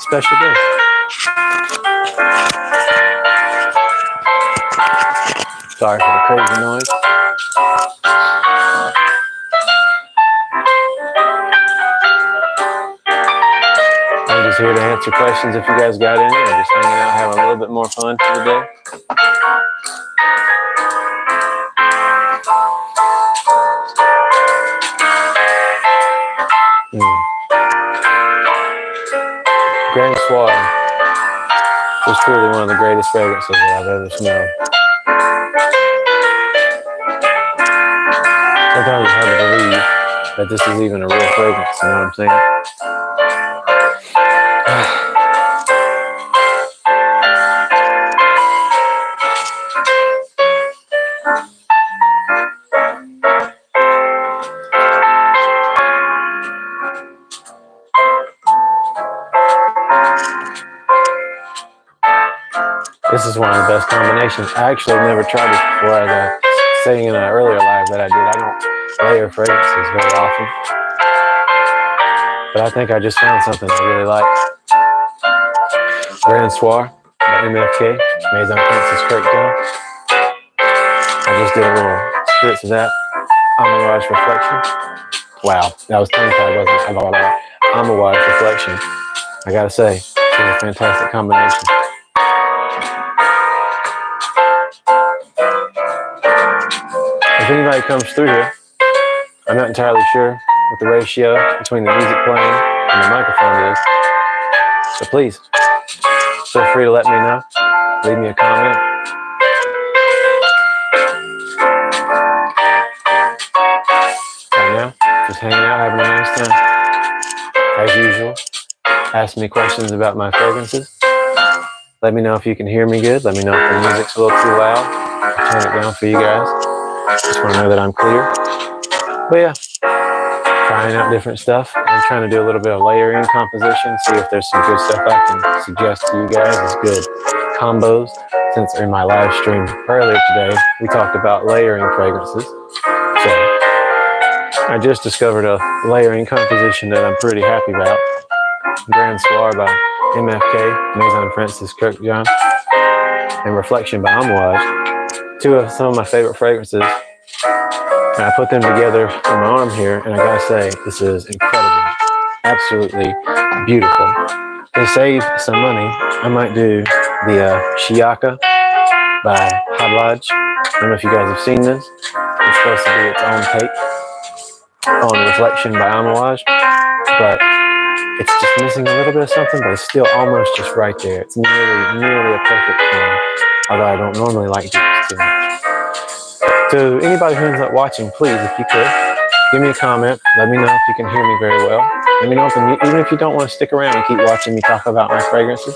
special day. Sorry for the crazy noise. I'm just here to answer questions if you guys got any, or just hanging out, having a little bit more fun for the day. Grand Soir is truly one of the greatest fragrances that I've ever smelled. Sometimes it's hard to believe that this is even a real fragrance, you know what I'm saying? This is one of the best combinations. I actually never tried this before, as I was saying in an earlier live that I did. I don't layer fragrances very often, but I think I just found something I really like. Grand Soir by MFK, Maison Francis Kirk John. I just did a little spritz of that. Amouage Reflection. Wow, that was tongue-tied, wasn't it? Amouage Reflection. I gotta say, it's a fantastic combination. If anybody comes through here, I'm not entirely sure what the ratio between the music playing and the microphone is, so please, feel free to let me know. Leave me a comment. Right now, just hanging out, having a nice time. As usual, ask me questions about my fragrances. Let me know if you can hear me good. Let me know if the music's a little too loud. I'll turn it down for you guys. Just want to know that I'm clear. But yeah, trying out different stuff. I'm trying to do a little bit of layering composition, see if there's some good stuff I can suggest to you guys as good combos. Since in my live stream earlier today, we talked about layering fragrances. So I just discovered a layering composition that I'm pretty happy about. Grand Soir by MFK, Maison Francis Kirk John, and Reflection by Amouage. Two of some of my favorite fragrances. And I put them together on my arm here, and I gotta say, this is incredible. Absolutely beautiful. To save some money, I might do the Shiaka by Hablaj. I don't know if you guys have seen this. It's supposed to be its own take on Reflection by Amouage, but it's just missing a little bit of something, but it's still almost just right there. It's nearly a perfect one, although I don't normally like these too much. To anybody who ends up watching, please, if you could, give me a comment. Let me know if you can hear me very well. Let me know if, even if you don't want to stick around and keep watching me talk about my fragrances,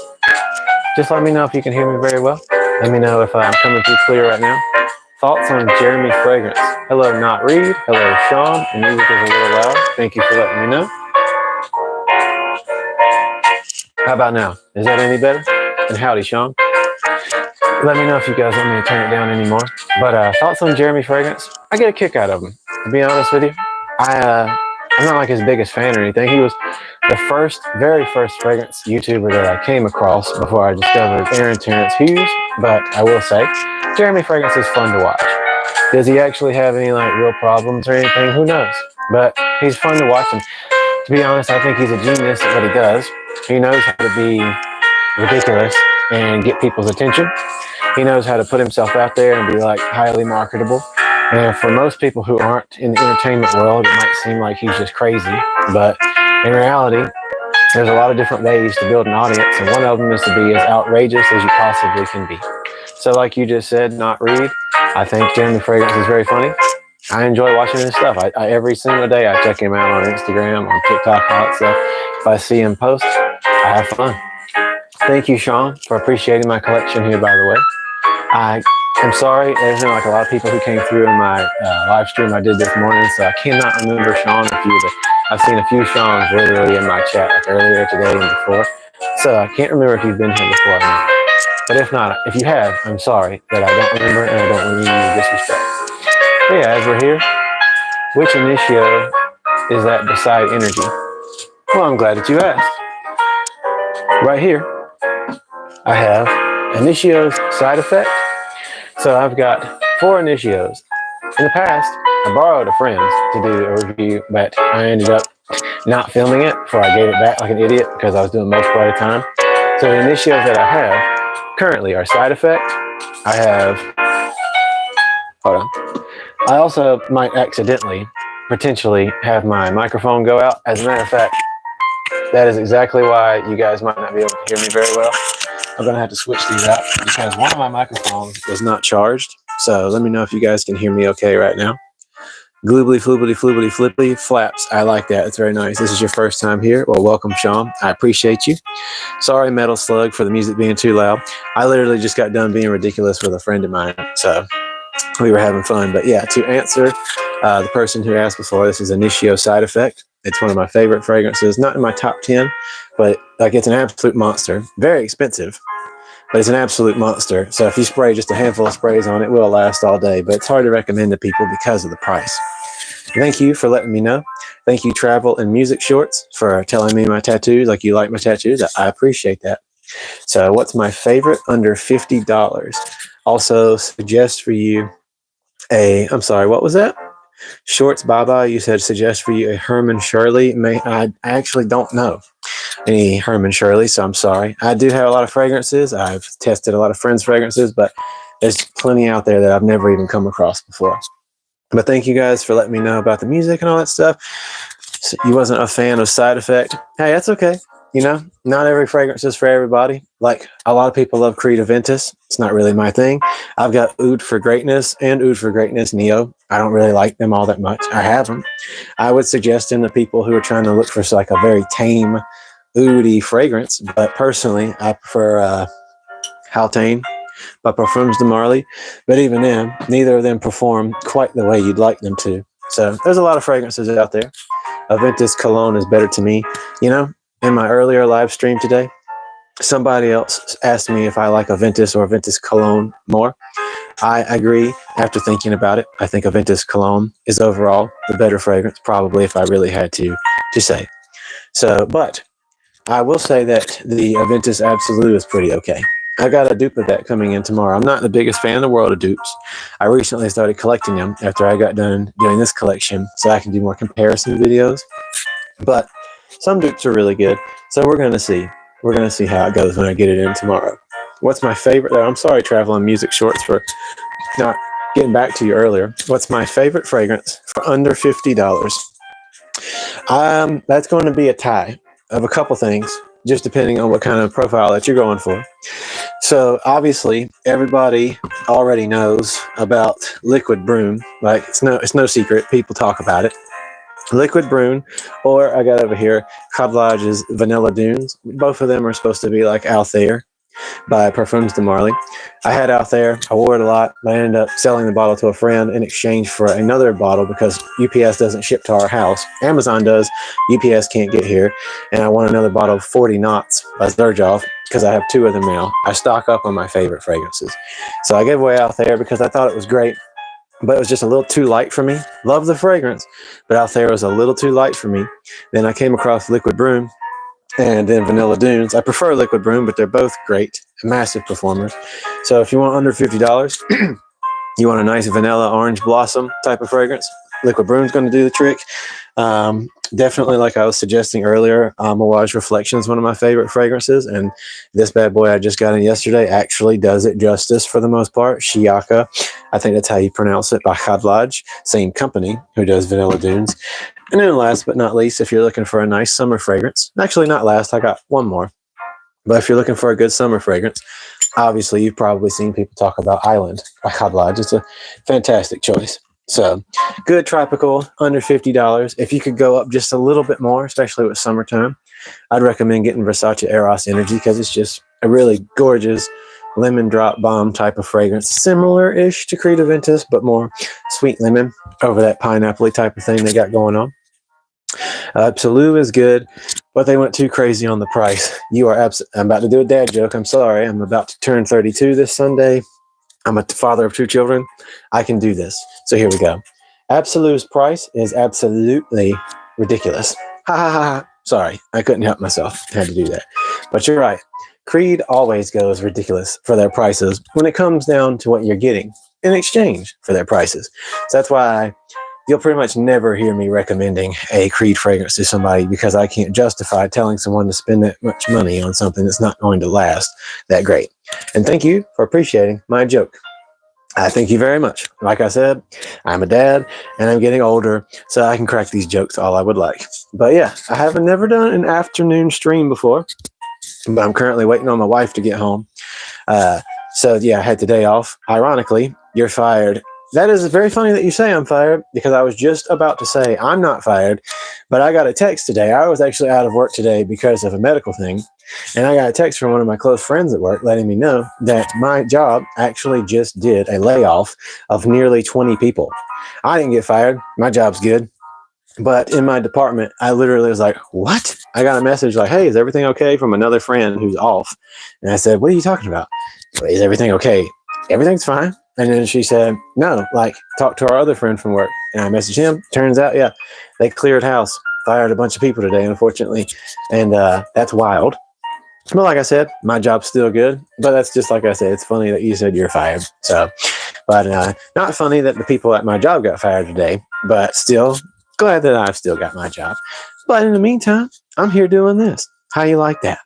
just let me know if you can hear me very well. Let me know if I'm coming through clear right now. Thoughts on Jeremy Fragrance? Hello, Not Reed. Hello, Sean. The music is a little loud. Thank you for letting me know. How about now? Is that any better? And howdy, Sean. Let me know if you guys want me to turn it down anymore. But thoughts on Jeremy Fragrance? I get a kick out of him, to be honest with you. I'm not like his biggest fan or anything. He was the very first fragrance YouTuber that I came across before I discovered Aaron Terrence Hughes. But I will say, Jeremy Fragrance is fun to watch. Does he actually have any like real problems or anything? Who knows? But he's fun to watch. And to be honest, I think he's a genius at what he does. He knows how to be ridiculous and get people's attention. He knows how to put himself out there and be like highly marketable. And for most people who aren't in the entertainment world, it might seem like he's just crazy. But in reality, there's a lot of different ways to build an audience. And one of them is to be as outrageous as you possibly can be. So like you just said, Not Reed, I think Jeremy Fragrance is very funny. I enjoy watching his stuff. Every single day I check him out on Instagram, on TikTok, all that stuff. If I see him post, I have fun. Thank you, Sean, for appreciating my collection here, by the way. I'm sorry, there's like a lot of people who came through in my live stream I did this morning, so I cannot remember Sean. I've seen a few Seans literally in my chat, like earlier today and before. So I can't remember if you've been here before or not. But if not, if you have, I'm sorry that I don't remember and I don't mean any disrespect. But yeah, as we're here, which Initio is that beside Energy? Well, I'm glad that you asked. Right here, I have Initio's Side Effect. So I've got 4 Initios. In the past, I borrowed a friend to do a review, but I ended up not filming it before I gave it back like an idiot because I was doing multiple at a time. So the Initios that I have currently are Side Effect. I have, hold on. I also might accidentally, potentially have my microphone go out. As a matter of fact, that is exactly why you guys might not be able to hear me very well. I'm going to have to switch these out because one of my microphones is not charged. So let me know if you guys can hear me okay right now. Gloobly, floobly, floobly, flipply, flaps. I like that. It's very nice. This is your first time here. Well, welcome, Sean. I appreciate you. Sorry, Metal Slug, for the music being too loud. I literally just got done being ridiculous with a friend of mine. So we were having fun. But yeah, to answer the person who asked before, this is Initio Side Effect. It's one of my favorite fragrances. Not in my top 10, but like it's an absolute monster. Very expensive, but it's an absolute monster. So if you spray just a handful of sprays on it, it will last all day. But it's hard to recommend to people because of the price. Thank you for letting me know. Thank you, Travel and Music Shorts, for telling me my tattoos, like you like my tattoos. I appreciate that. So what's my favorite under $50? Also suggest for you I'm sorry, what was that? Shorts Baba, you said suggest for you a Herman Shirley. I actually don't know any Herman Shirley, so I'm sorry. I do have a lot of fragrances. I've tested a lot of friends' fragrances, but there's plenty out there that I've never even come across before. But thank you guys for letting me know about the music and all that stuff. So you wasn't a fan of Side Effect. Hey, that's okay. You know, not every fragrance is for everybody. Like a lot of people love Creed Aventus. It's not really my thing. I've got Oud for Greatness and Oud for Greatness Neo. I don't really like them all that much. I have them. I would suggest them to people who are trying to look for like a very tame, oudy fragrance. But personally, I prefer Haltane by Parfums de Marly. But even then, neither of them perform quite the way you'd like them to. So there's a lot of fragrances out there. Aventus Cologne is better to me. You know, in my earlier live stream today, somebody else asked me if I like Aventus or Aventus Cologne more. I agree after thinking about it. I think Aventus Cologne is overall the better fragrance, probably, if I really had to say. So, but I will say that the Aventus Absolute is pretty okay. I got a dupe of that coming in tomorrow. I'm not the biggest fan in the world of dupes. I recently started collecting them after I got done doing this collection so I can do more comparison videos. But some dupes are really good. So we're going to see. We're going to see how it goes when I get it in tomorrow. What's my favorite? I'm sorry, Travel and Music Shorts, for not getting back to you earlier. What's my favorite fragrance for under $50? That's going to be a tie of a couple things, just depending on what kind of profile that you're going for. So obviously, everybody already knows about Liquid Broom. Like it's no secret. People talk about it. Liquid Broom, or I got over here Oud and Zerjoff's Vanilla Dunes. Both of them are supposed to be like Altair by Parfums de Marly. I had Altair. I wore it a lot, but I ended up selling the bottle to a friend in exchange for another bottle because UPS doesn't ship to our house. Amazon does. UPS can't get here. And I want another bottle of 40 Knots by Zerjoff because I have 2 of them now. I stock up on my favorite fragrances. So I gave away Altair because I thought it was great, but it was just a little too light for me. Love the fragrance, but Altair was a little too light for me. Then I came across Liquid Broom and then Vanilla Dunes. I prefer Liquid Broom, but they're both great, massive performers. So if you want under $50, you want a nice vanilla orange blossom type of fragrance, Liquid Broom's going to do the trick. Definitely, like I was suggesting earlier, Mirage Reflection is one of my favorite fragrances, and this bad boy I just got in yesterday actually does it justice for the most part. Shiaka, I think that's how you pronounce it, by Oud and Zerjoff, same company who does Vanilla Dunes. And then last but not least, if you're looking for a nice summer fragrance, actually not last, I got one more. But if you're looking for a good summer fragrance, obviously you've probably seen people talk about Island by Oud and Zerjoff. It's a fantastic choice. So good tropical, under $50. If you could go up just a little bit more, especially with summertime, I'd recommend getting Versace Eros Energy because it's just a really gorgeous lemon drop bomb type of fragrance, similar-ish to Creed Aventus, but more sweet lemon over that pineapple-y type of thing they got going on. Absolute is good, but they went too crazy on the price. I'm about to do a dad joke. I'm sorry. I'm about to turn 32 this Sunday. I'm a father of 2 children. I can do this. So here we go. Absolute's price is absolutely ridiculous. Ha ha ha. Sorry, I couldn't help myself. I had to do that. But you're right. Creed always goes ridiculous for their prices when it comes down to what you're getting in exchange for their prices. So that's why you'll pretty much never hear me recommending a Creed fragrance to somebody, because I can't justify telling someone to spend that much money on something that's not going to last that great. And thank you for appreciating my joke. I thank you very much. Like I said, I'm a dad and I'm getting older, so I can crack these jokes all I would like. But yeah, I haven't never done an afternoon stream before, but I'm currently waiting on my wife to get home. So yeah, I had the day off. Ironically, you're fired. That is very funny that you say I'm fired, because I was just about to say I'm not fired, but I got a text today. I was actually out of work today because of a medical thing. And I got a text from one of my close friends at work letting me know that my job actually just did a layoff of nearly 20 people. I didn't get fired. My job's good. But in my department, I literally was like, what? I got a message like, hey, is everything okay, from another friend who's off? And I said, what are you talking about? Is everything okay? Everything's fine. And then she said, no, like, talk to our other friend from work. And I messaged him. Turns out, yeah, they cleared house, fired a bunch of people today, unfortunately. And that's wild. But like I said, my job's still good. But that's just like I said, it's funny that you said you're fired. So, but not funny that the people at my job got fired today, but still glad that I've still got my job. But in the meantime, I'm here doing this. How you like that?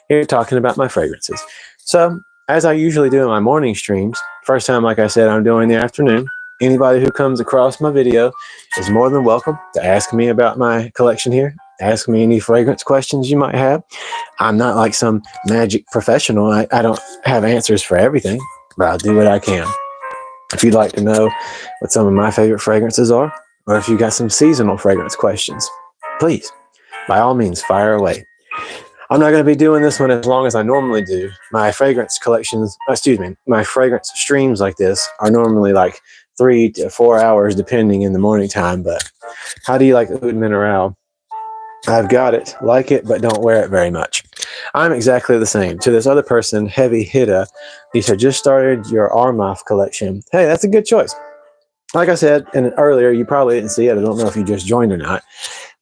Here talking about my fragrances. So, as I usually do in my morning streams, first time, like I said, I'm doing the afternoon. Anybody who comes across my video is more than welcome to ask me about my collection here. Ask me any fragrance questions you might have. I'm not like some magic professional. I don't have answers for everything, but I'll do what I can. If you'd like to know what some of my favorite fragrances are, or if you got some seasonal fragrance questions, please, by all means, fire away. I'm not going to be doing this one as long as I normally do. My fragrance my fragrance streams like this are normally like 3 to 4 hours, depending in the morning time. But how do you like Oud Mineral? I've got it, like it, but don't wear it very much. I'm exactly the same. To this other person, Heavy Hitta, he said, just started your Armoff collection. Hey, that's a good choice. Like I said earlier, you probably didn't see it. I don't know if you just joined or not.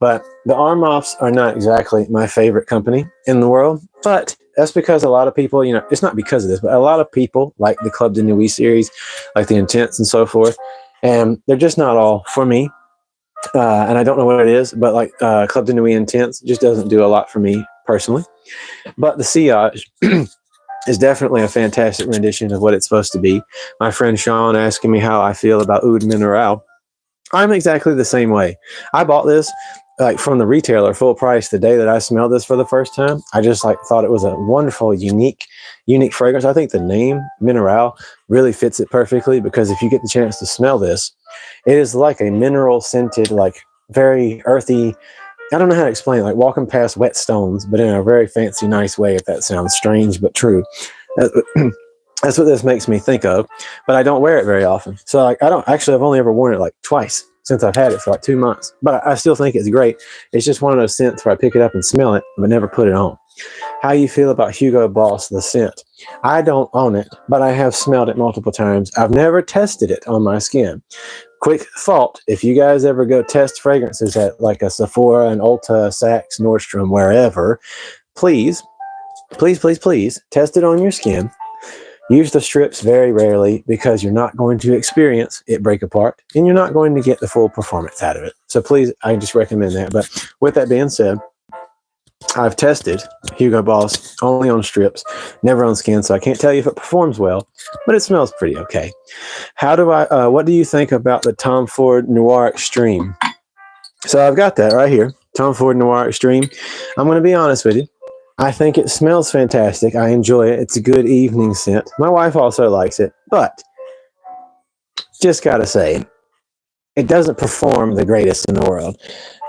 But the Armoffs are not exactly my favorite company in the world. But that's because a lot of people, it's not because of this, but a lot of people like the Club de Nuit series, like the Intense and so forth. And they're just not all for me. And I don't know what it is, but like Club de Nuit Intense just doesn't do a lot for me personally. But the Sillage is definitely a fantastic rendition of what it's supposed to be. My friend Sean asking me how I feel about Oud Mineral. I'm exactly the same way. I bought this like from the retailer full price the day that I smelled this for the first time. I just thought it was a wonderful, unique fragrance. I think the name Mineral really fits it perfectly, because if you get the chance to smell this, it is like a mineral scented, like very earthy. I don't know how to explain it, like walking past wet stones, but in a very fancy, nice way, if that sounds strange but true. That's what this makes me think of, but I don't wear it very often. So I've only ever worn it like twice since I've had it for like 2 months, but I still think it's great. It's just one of those scents where I pick it up and smell it, but never put it on. How you feel about Hugo Boss, the scent? I don't own it, but I have smelled it multiple times. I've never tested it on my skin. Quick thought, if you guys ever go test fragrances at like a Sephora, an Ulta, Saks, Nordstrom, wherever, please test it on your skin. Use the strips very rarely, because you're not going to experience it break apart and you're not going to get the full performance out of it. So please, I just recommend that. But with that being said, I've tested Hugo Boss only on strips, never on skin, so I can't tell you if it performs well, but it smells pretty okay. What do you think about the Tom Ford Noir Extreme? So I've got that right here, Tom Ford Noir Extreme. I'm going to be honest with you. I think it smells fantastic. I enjoy it. It's a good evening scent. My wife also likes it, but just got to say, it doesn't perform the greatest in the world.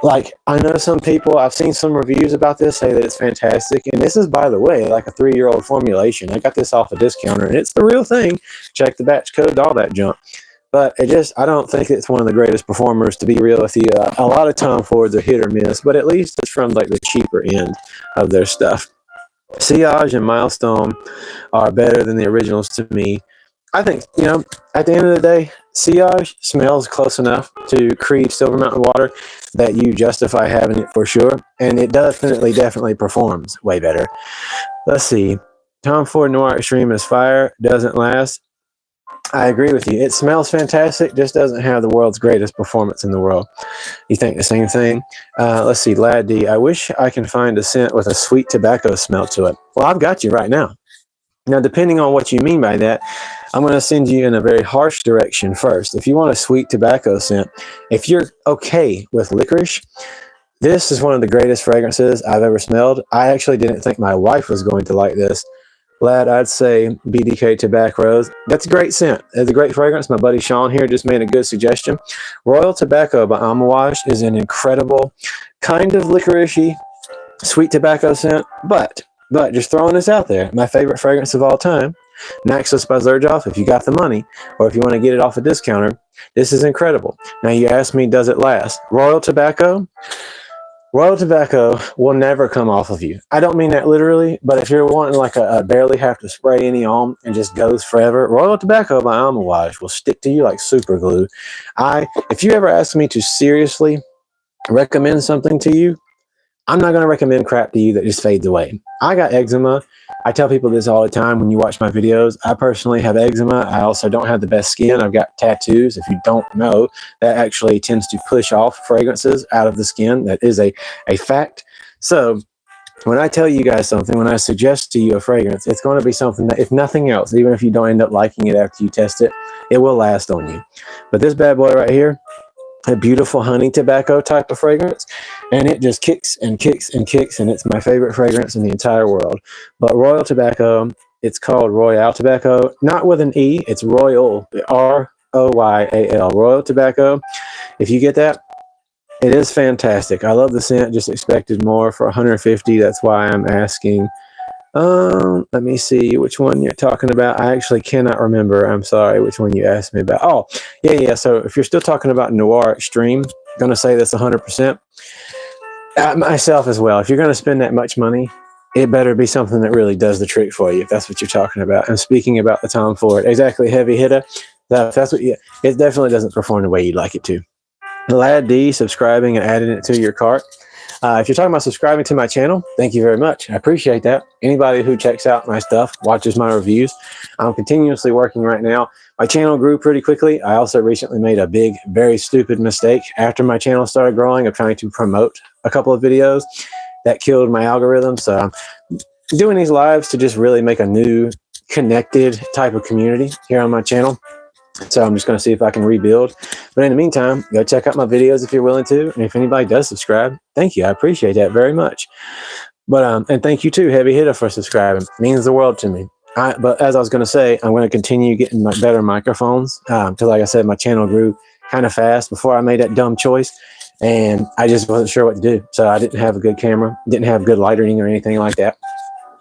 Like, I know some people, I've seen some reviews about this, say that it's fantastic. And this is, by the way, like a 3-year-old formulation. I got this off a discounter, and it's the real thing. Check the batch code, all that junk. But I don't think it's one of the greatest performers, to be real with you. A lot of Tom Fords are hit or miss, but at least it's from like the cheaper end of their stuff. Sillage and Milestone are better than the originals to me. I think, at the end of the day, Sillage smells close enough to Creed Silver Mountain water that you justify having it for sure. And it definitely performs way better. Let's see. Tom Ford Noir Extreme is fire. Doesn't last. I agree with you. It smells fantastic. Just doesn't have the world's greatest performance in the world. You think the same thing? Let's see. Lad D. I wish I can find a scent with a sweet tobacco smell to it. Well, I've got you right now. Now, depending on what you mean by that, I'm going to send you in a very harsh direction first. If you want a sweet tobacco scent, if you're okay with licorice, this is one of the greatest fragrances I've ever smelled. I actually didn't think my wife was going to like this. Lad, I'd say BDK Tobacco Rose. That's a great scent. It's a great fragrance. My buddy Sean here just made a good suggestion. Royal Tobacco by Amouage is an incredible kind of licoricey sweet tobacco scent, but just throwing this out there, my favorite fragrance of all time, Naxos by Zerjoff. If you got the money, or if you want to get it off a discounter, this is incredible. Now you ask me, does it last? Royal Tobacco will never come off of you. I don't mean that literally, but if you're wanting like a barely have to spray any on and just goes forever, Royal Tobacco by Amouage will stick to you like super glue. If you ever ask me to seriously recommend something to you, I'm not going to recommend crap to you that just fades away. I got eczema. I tell people this all the time when you watch my videos. I personally have eczema. I also don't have the best skin. I've got tattoos. If you don't know, that actually tends to push off fragrances out of the skin. That is a fact. So when I tell you guys something, when I suggest to you a fragrance, it's going to be something that, if nothing else, even if you don't end up liking it after you test it, it will last on you. But this bad boy right here, a beautiful honey tobacco type of fragrance, and it just kicks and kicks and kicks, and it's my favorite fragrance in the entire world. But Royal Tobacco, it's called Royale Tobacco, not with an E, it's Royal, Royal, Royal Tobacco. If you get that, it is fantastic. I love the scent, just expected more for $150. That's why I'm asking. Let me see which one you're talking about. I actually cannot remember. I'm sorry, which one you asked me about. Oh, yeah. So if you're still talking about Noir Extreme, I'm going to say that's 100%. Myself as well. If you're going to spend that much money, it better be something that really does the trick for you, if that's what you're talking about. And speaking about the Tom Ford, exactly, heavy hitter. That's what it definitely doesn't perform the way you'd like it to. Lad D, subscribing and adding it to your cart. If you're talking about subscribing to my channel, thank you very much. I appreciate that. Anybody who checks out my stuff, watches my reviews, I'm continuously working right now. My channel grew pretty quickly. I also recently made a big, very stupid mistake after my channel started growing of trying to promote a couple of videos. That killed my algorithm. So I'm doing these lives to just really make a new, connected type of community here on my channel. So I'm just going to see if I can rebuild. But in the meantime, go check out my videos if you're willing to. And if anybody does subscribe, thank you. I appreciate that very much. But and thank you too, Heavy Hitter, for subscribing. It means the world to me. But as I was going to say, I'm going to continue getting better microphones. Because like I said, my channel grew kind of fast before I made that dumb choice. And I just wasn't sure what to do. So I didn't have a good camera, didn't have good lighting or anything like that.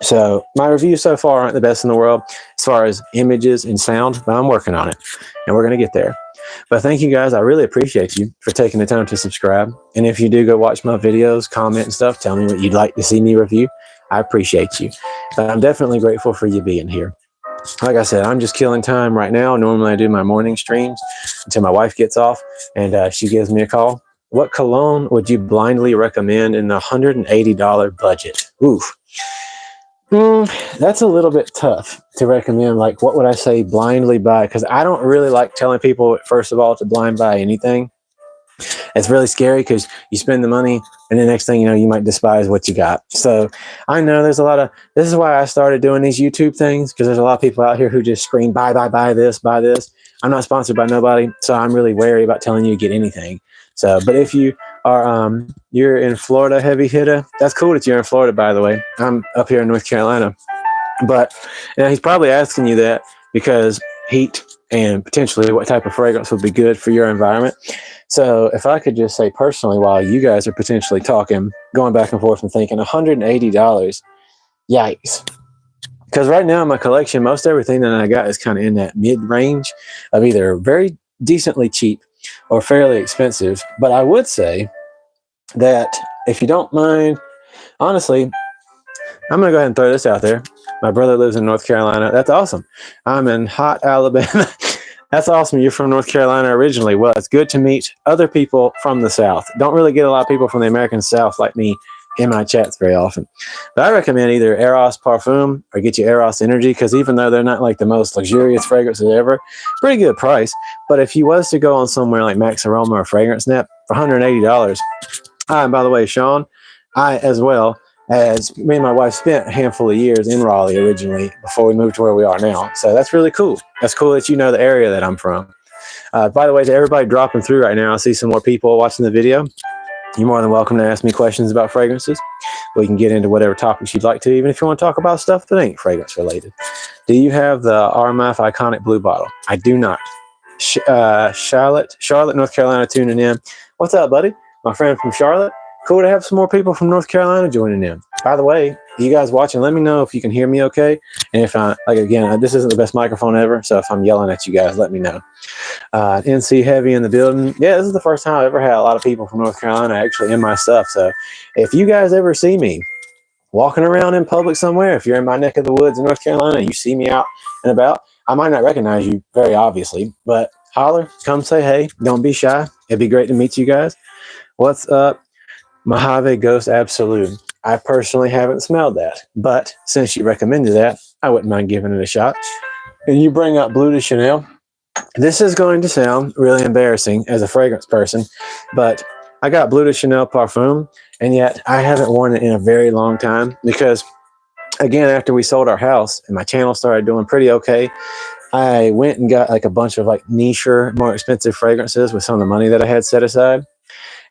So my reviews so far aren't the best in the world as far as images and sound, but I'm working on it and we're going to get there. But thank you guys. I really appreciate you for taking the time to subscribe. And if you do go watch my videos, comment and stuff, tell me what you'd like to see me review. I appreciate you. But I'm definitely grateful for you being here. Like I said, I'm just killing time right now. Normally I do my morning streams until my wife gets off and she gives me a call. What cologne would you blindly recommend in the $180 budget? Oof. That's a little bit tough to recommend. Like, what would I say blindly buy? Because I don't really like telling people, first of all, to blind buy anything. It's really scary because you spend the money and the next thing you know, you might despise what you got. So I know there's a lot of, this is why I started doing these YouTube things, because there's a lot of people out here who just scream, buy this, buy this. I'm not sponsored by nobody, so I'm really wary about telling you to get anything. So, but if you are, you're in Florida, Heavy Hitter, that's cool that you're in Florida, by the way. I'm up here in North Carolina. But he's probably asking you that because heat and potentially what type of fragrance would be good for your environment. So if I could just say personally, while you guys are potentially talking, going back and forth and thinking $180, yikes. Because right now in my collection, most everything that I got is kind of in that mid-range of either very decently cheap or fairly expensive. But I would say that if you don't mind, honestly, I'm going to go ahead and throw this out there. My brother lives in North Carolina. That's awesome. I'm in hot Alabama. That's awesome. You're from North Carolina originally. Well, it's good to meet other people from the South. Don't really get a lot of people from the American South like me in my chats very often. But I recommend either Eros Parfum or get you Eros Energy, because even though they're not like the most luxurious fragrances ever, pretty good price. But if you was to go on somewhere like Max Aroma or Fragrance Net for $180, and by the way, Sean, I as well, as me and my wife spent a handful of years in Raleigh originally before we moved to where we are now. So that's really cool. That's cool that you know the area that I'm from. By the way, to everybody dropping through right now, I see some more people watching the video. You're more than welcome to ask me questions about fragrances. We can get into whatever topics you'd like to, even if you want to talk about stuff that ain't fragrance related. Do you have the RMF Iconic Blue Bottle? I do not. Charlotte, North Carolina tuning in. What's up, buddy? My friend from Charlotte. Cool to have some more people from North Carolina joining in. By the way, you guys watching, let me know if you can hear me okay. And if I, like, again, this isn't the best microphone ever, so if I'm yelling at you guys, let me know. NC Heavy in the building. Yeah, this is the first time I've ever had a lot of people from North Carolina actually in my stuff. So if you guys ever see me walking around in public somewhere, if you're in my neck of the woods in North Carolina and you see me out and about, I might not recognize you very obviously, but holler, come say hey. Don't be shy. It'd be great to meet you guys. What's up? Mojave Ghost Absolute. I personally haven't smelled that, but since you recommended that, I wouldn't mind giving it a shot. And you bring up Bleu de Chanel. This is going to sound really embarrassing as a fragrance person, but I got Bleu de Chanel Parfum, and yet I haven't worn it in a very long time because, again, after we sold our house and my channel started doing pretty okay, I went and got like a bunch of like nicher, more expensive fragrances with some of the money that I had set aside.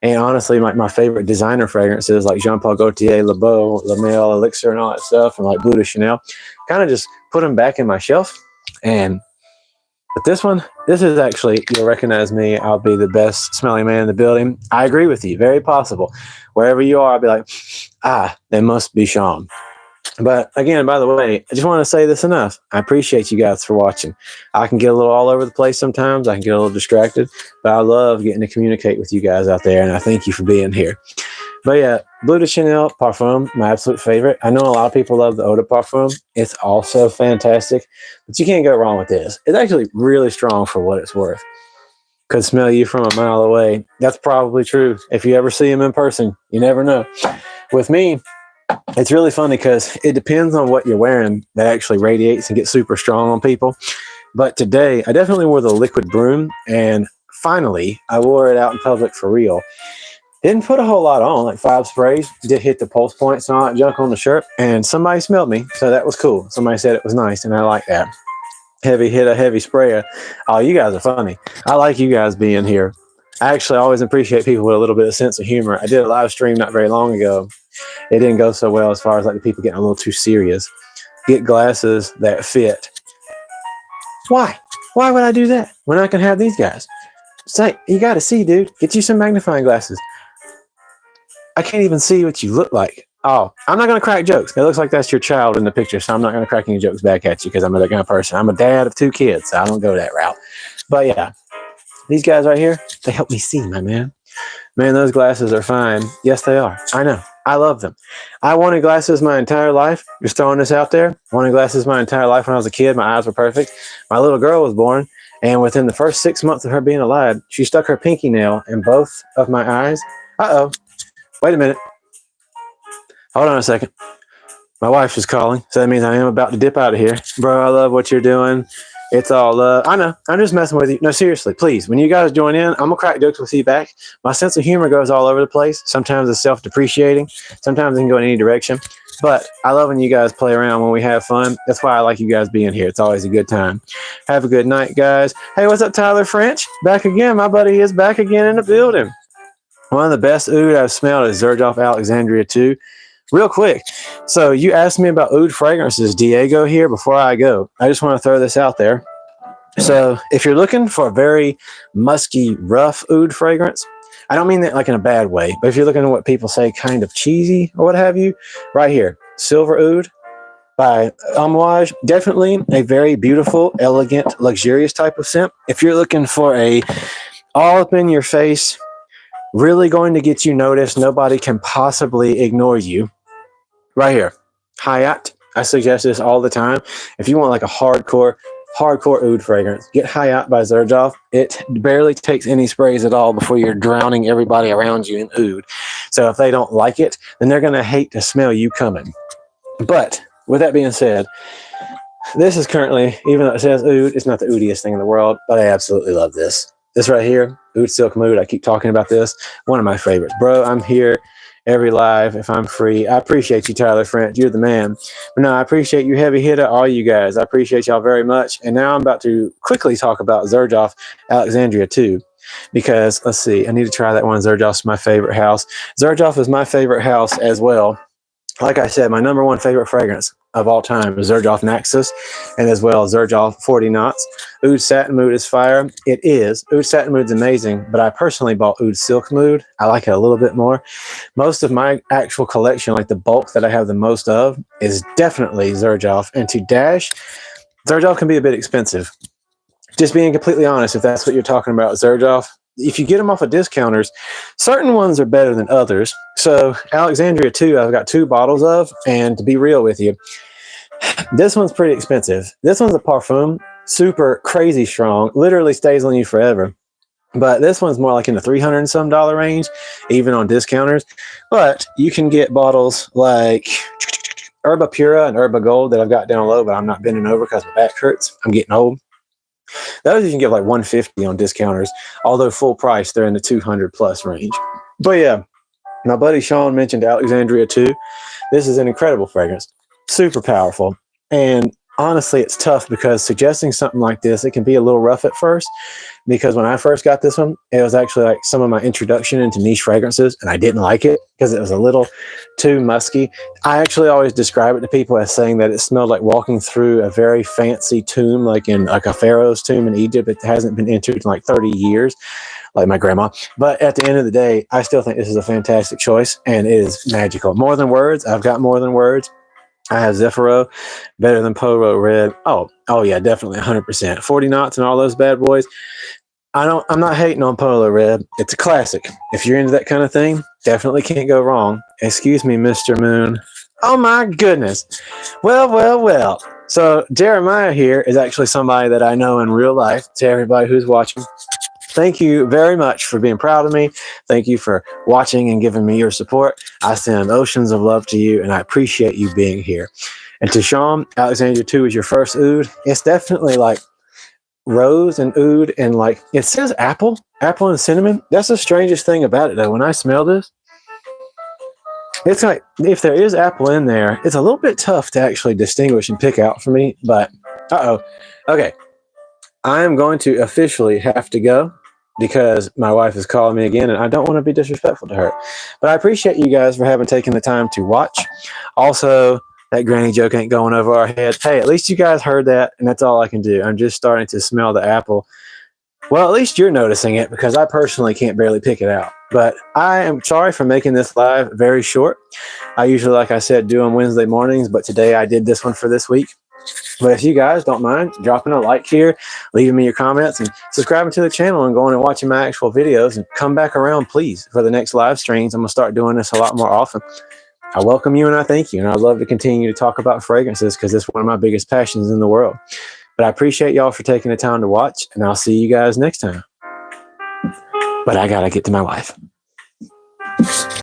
And honestly, my favorite designer fragrances like Jean Paul Gaultier, Le Beau, La Mel, Elixir, and all that stuff, and like Bleu de Chanel, kind of just put them back in my shelf. But this is actually, you'll recognize me. I'll be the best smelling man in the building. I agree with you. Very possible. Wherever you are, I'll be like, they must be Sean. But again, by the way, I just want to say this enough. I appreciate you guys for watching. I can get a little all over the place sometimes. I can get a little distracted, but I love getting to communicate with you guys out there, and I thank you for being here. But yeah, Bleu de Chanel Parfum, my absolute favorite. I know a lot of people love the Eau de Parfum. It's also fantastic, but you can't go wrong with this. It's actually really strong for what it's worth. Could smell you from a mile away. That's probably true. If you ever see him in person, you never know. With me, it's really funny because it depends on what you're wearing that actually radiates and gets super strong on people. But today, I definitely wore the Liquid Broom, and finally, I wore it out in public for real. Didn't put a whole lot on, like 5 sprays. Did hit the pulse points and all that junk on the shirt, and somebody smelled me, so that was cool. Somebody said it was nice, and I like that. Heavy hit a heavy sprayer. Oh, you guys are funny. I like you guys being here. I actually always appreciate people with a little bit of sense of humor. I did a live stream not very long ago. It didn't go so well as far as like the people getting a little too serious. Get glasses that fit. Why? Why would I do that when I can have these guys? Say, you got to see, dude. Get you some magnifying glasses. I can't even see what you look like. Oh, I'm not going to crack jokes. It looks like that's your child in the picture, so I'm not going to crack any jokes back at you because I'm that kind of person. I'm a dad of 2 kids, so I don't go that route. But yeah, these guys right here, they help me see, my man. Man, those glasses are fine. Yes, they are. I know. I love them. I wanted glasses my entire life. Just throwing this out there. Wanted glasses my entire life when I was a kid. My eyes were perfect. My little girl was born, and within the first 6 months of her being alive, she stuck her pinky nail in both of my eyes. Uh-oh. Wait a minute. Hold on a second. My wife is calling, so that means I am about to dip out of here. Bro, I love what you're doing. It's all love. I know. I'm just messing with you. No, seriously, please. When you guys join in, I'm going to crack jokes with you back. My sense of humor goes all over the place. Sometimes it's self-depreciating. Sometimes it can go in any direction. But I love when you guys play around when we have fun. That's why I like you guys being here. It's always a good time. Have a good night, guys. Hey, what's up, Tyler French? Back again. My buddy is back again in the building. One of the best oud I've smelled is Zerjoff Alexandria 2. Real quick, so you asked me about oud fragrances, Diego, here before I go. I just want to throw this out there. So if you're looking for a very musky, rough oud fragrance, I don't mean that like in a bad way, but if you're looking at what people say kind of cheesy or what have you, right here, Silver Oud by Amouage, definitely a very beautiful, elegant, luxurious type of scent. If you're looking for a all up in your face, really going to get you noticed, nobody can possibly ignore you, right here, Hayat. I suggest this all the time. If you want like a hardcore hardcore oud fragrance. Get High Out by Zerjoff. It barely takes any sprays at all before you're drowning everybody around you in oud. So if they don't like it, then they're going to hate to smell you coming. But with that being said, this is currently, even though it says oud, it's not the oudiest thing in the world, but I absolutely love this. This right here, Oud Silk Mood. I keep talking about this. One of my favorites. Bro, I'm here every live if I'm free. I appreciate you, Tyler French. You're the man. But no, I appreciate you, Heavy Hitter, all you guys. I appreciate y'all very much. And now I'm about to quickly talk about Zerjoff Alexandria too. Because, let's see, I need to try that one. Zerjoff's my favorite house. Zerjoff is my favorite house as well. Like I said, my number one favorite fragrance of all time is Zerjoff Naxos, and as well Zerjoff 40 Knots. Oud Satin Mood is fire. It is. Oud Satin Mood's amazing, but I personally bought Oud Silk Mood. I like it a little bit more. Most of my actual collection, like the bulk that I have the most of, is definitely Zerjoff. And to dash, Zerjoff can be a bit expensive. Just being completely honest, if that's what you're talking about, Zerjoff, if you get them off of discounters, certain ones are better than others. So Alexandria 2, I've got 2 bottles of, and to be real with you, this one's pretty expensive. This one's a parfum, super crazy strong, literally stays on you forever. But this one's more like in the $300 and some range, even on discounters. But you can get bottles like Herba Pura and Herba Gold that I've got down low, but I'm not bending over because my back hurts. I'm getting old. Those you can get like $150 on discounters, although full price they're in the $200+ range. But yeah, my buddy Sean mentioned Alexandria 2. This is an incredible fragrance, super powerful, and honestly it's tough because suggesting something like this, it can be a little rough at first, because when I first got this one, it was actually like some of my introduction into niche fragrances, and I didn't like it because it was a little too musky. I actually always describe it to people as saying that it smelled like walking through a very fancy tomb, like in like a pharaoh's tomb in Egypt. It hasn't been entered in like 30 years, like my grandma. But at the end of the day, I still think this is a fantastic choice, and it is magical. More Than Words, I've got More Than Words. I have Zephyro, better than Polo Red. Oh yeah, definitely 100%. 40 Knots and all those bad boys. I'm not hating on Polo Red. It's a classic. If you're into that kind of thing, definitely can't go wrong. Excuse me, Mr. Moon. Oh my goodness. Well. So Jeremiah here is actually somebody that I know in real life. To everybody who's watching, thank you very much for being proud of me. Thank you for watching and giving me your support. I send oceans of love to you, and I appreciate you being here. And to Sean, Alexandria 2 is your first oud. It's definitely like rose and oud, and like it says apple and cinnamon. That's the strangest thing about it though. When I smell this, it's like if there is apple in there, it's a little bit tough to actually distinguish and pick out for me. But okay, I am going to officially have to go because my wife is calling me again, and I don't want to be disrespectful to her. But I appreciate you guys for having taken the time to watch. Also, that granny joke ain't going over our head. Hey, at least you guys heard that, and that's all I can do. I'm just starting to smell the apple. Well, at least you're noticing it, because I personally can't barely pick it out. But I am sorry for making this live very short. I usually, like I said, do them Wednesday mornings, but today I did this one for this week. But if you guys don't mind dropping a like here, leaving me your comments, and subscribing to the channel, and going and watching my actual videos, and come back around, please, for the next live streams. I'm going to start doing this a lot more often. I welcome you and I thank you. And I'd love to continue to talk about fragrances because it's one of my biggest passions in the world. But I appreciate y'all for taking the time to watch, and I'll see you guys next time. But I got to get to my wife.